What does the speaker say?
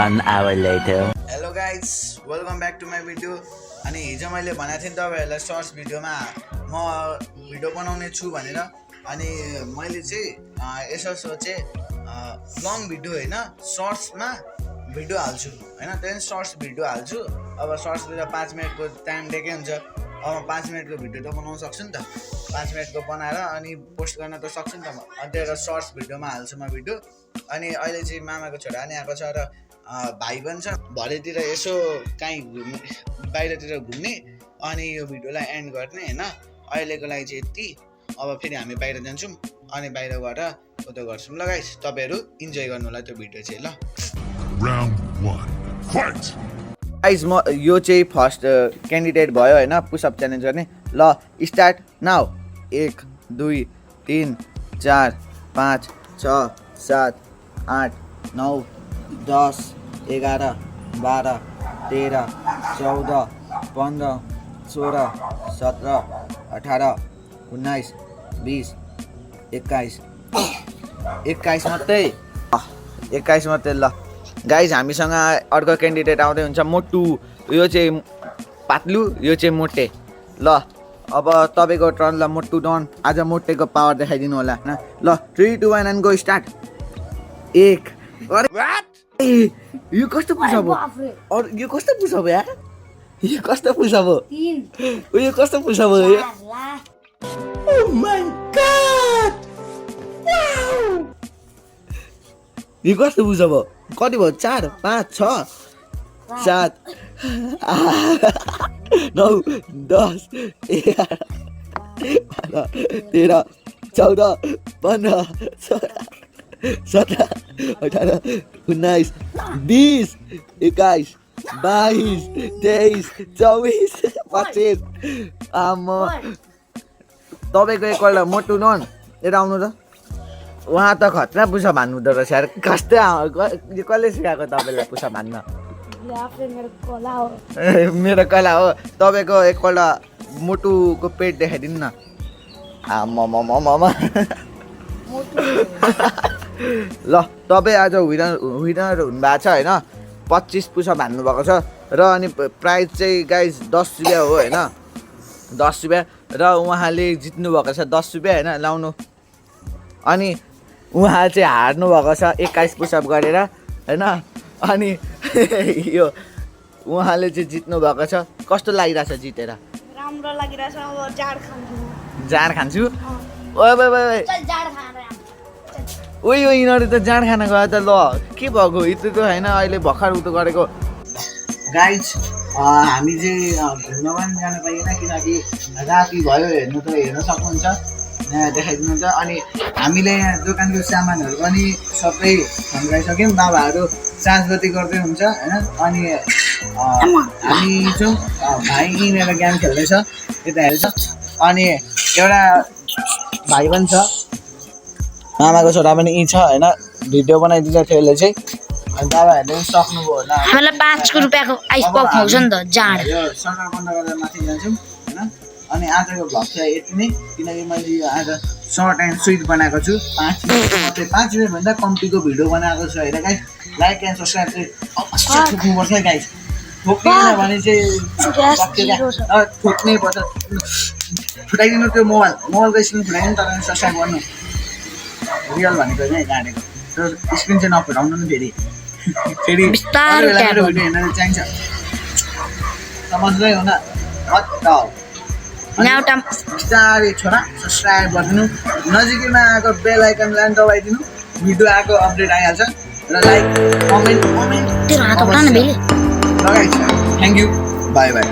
1 hour later. Hello guys welcome back to my video. अनि हिजो मैले भनेको थिएँ नि तपाईँहरूलाई सर्ट्स भिडियोमा म भिडियो बनाउने छु भनेर। अनि मैले चाहिँ यसो सोचेँ लङ भिडियो होइन सर्ट्समा भिडियो हाल्छु होइन, त्यहाँदेखि सर्ट्स भिडियो हाल्छु। अब सर्ट्स भिडियो 5 मिनटको टाइम दिएकै हुन्छ। अब 5 मिनटको भिडियो त बनाउन सक्छु नि त, 5 मिनटको बनाएर अनि पोस्ट गर्न त सक्छु नि त म। अनि त्यही सर्ट्स भिडियोमा हाल्छु म भिडियो। अनि अहिले चाहिँ मामाको छोरा नि आएको छ र भाइ पनि छ। भरेतिर यसो काहीँ बाहिरतिर घुम्ने अनि यो भिडियोलाई एन्ड गर्ने होइन। अहिलेको लागि चाहिँ यति। अब फेरि हामी बाहिर जान्छौँ अनि बाहिर गएर उतो गर्छौँ ल गाइस। तपाईँहरू इन्जोय गर्नु होला त्यो भिडियो चाहिँ ल। गाइस म यो चाहिँ फर्स्ट क्यान्डिडेट भयो होइन पुसअप च्यालेन्ज गर्ने। ल स्टार्ट नाउ। 1 2 3 4 5 6 7 8 9 10 11 12 13 14 15 16 17 18 19 20 21 मात्रै 21 मात्रै। ल गाइज हामीसँग अर्को क्यान्डिडेट आउँदै हुन्छ मोटु। यो चाहिँ पातलु, यो चाहिँ मोटे। ल अब तपाईँको टर्न। ल मोटु डन। आज मोटेको पावर देखाइदिनु होला होइन। ल 3 2 1 एन्ड गो स्टार्ट। 1 यो कस्तो पुसअप हो? और यो कस्तो पुसअप हो यार? यो कस्तो पुसअप हो? 3 यो कस्तो पुसअप हो यो? Oh my god! Wow! यो कस्तो पुसअप हो? कति भयो? 4 5 6 7 9 10 11 12 13 14 15 16 17 18 19 20 21 22 23 24 25 आमा तपाईँको एकपल्ट मोटु नन यता आउनु त। उहाँ त खतरा पुसअप हान्नुहुँदो रहेछ यार। कस्तै यो कसले सिकाएको तपाईँलाई पुसअप हान्न? मेरो कला हो। तपाईँको एकपल्ट मोटुको पेट देखाइदिनु न। आमा ल तपाईँ आज विनर हुनुभएको छ होइन। 25 पुसअप हान्नुभएको छ र अनि प्राइज चाहिँ गाइज 10 रुपियाँ हो होइन, 10 रुपियाँ। र उहाँले जित्नु भएको छ 10 रुपियाँ होइन लाउनु। अनि उहाँ चाहिँ हार्नु भएको छ 21 पुसअप गरेर होइन। अनि यो उहाँले चाहिँ जित्नु भएको छ। कस्तो लागिरहेछ जितेर? राम्रो लागिरहेछ। अब जाँड खान्छु। ओ यो यिनीहरू त जाँड खान गयो त। ल के भएको यत्रो त होइन अहिले भर्खर उतो गरेको। गाइज हामी चाहिँ घुम्न पनि जान पाइएन किनकि राति भयो। हेर्नु त हेर्न सक्नुहुन्छ, देखाइदिनु त। अनि हामीले यहाँ दोकानको सामानहरू पनि सबै थन्काइसक्यौँ। बाबाहरू साँझबत्ती गर्दै हुन्छ होइन। अनि हामी छौँ भाइ यिनीहरू गेम खेल्दैछ यता हेर्छ। अनि एउटा भाइ पनि छ, मामाको छोरा पनि यहीँ छ होइन। भिडियो बनाइदिँदै थियो यसले चाहिँ। अनि बाबाहरूले पनि सक्नुभयो होला। हामीलाई 5 रुपियाँको आइस पप खुवाउँछ नि त जाँड। यो सटर बन्द गरेर माथि जान्छौँ होइन। अनि आजको भ्लग चाहिँ यति नै किनकि मैले यो आज सर्ट एन्ड स्विट बनाएको छु। 5 मिनट मात्रै, 5 मिनटभन्दा कम्तीको भिडियो बनाएको छु होइन गाइस। लाइक एन्ड सब्सक्राइब चाहिँ अवश्य ठोक्नुपर्छ गाइस। ठोक्दैन भने चाहिँ सक्यो क्या। ठोक्नै पर्छ। फुटाइदिनु त्यो मोबाइलको स्क्रिन फुटाइदिनु तर सब्सक्राइब गर्नु। रियल भनेको चाहिँ गाडेको त्यो स्क्रिन चाहिँ नफुटाउनु नि। फेरि भिडियो हेर्न चाहिन्छ समझ्दै हो न। बिस्तारै छोरा सब्सक्राइब गरिदिनु। नजिकैमा आएको बेल आइकनलाई पनि दबाइदिनु। भिडियो आएको अपडेट आइहाल्छ। र लाइक कमेन्ट लगाइन्छ। Thank you, by by.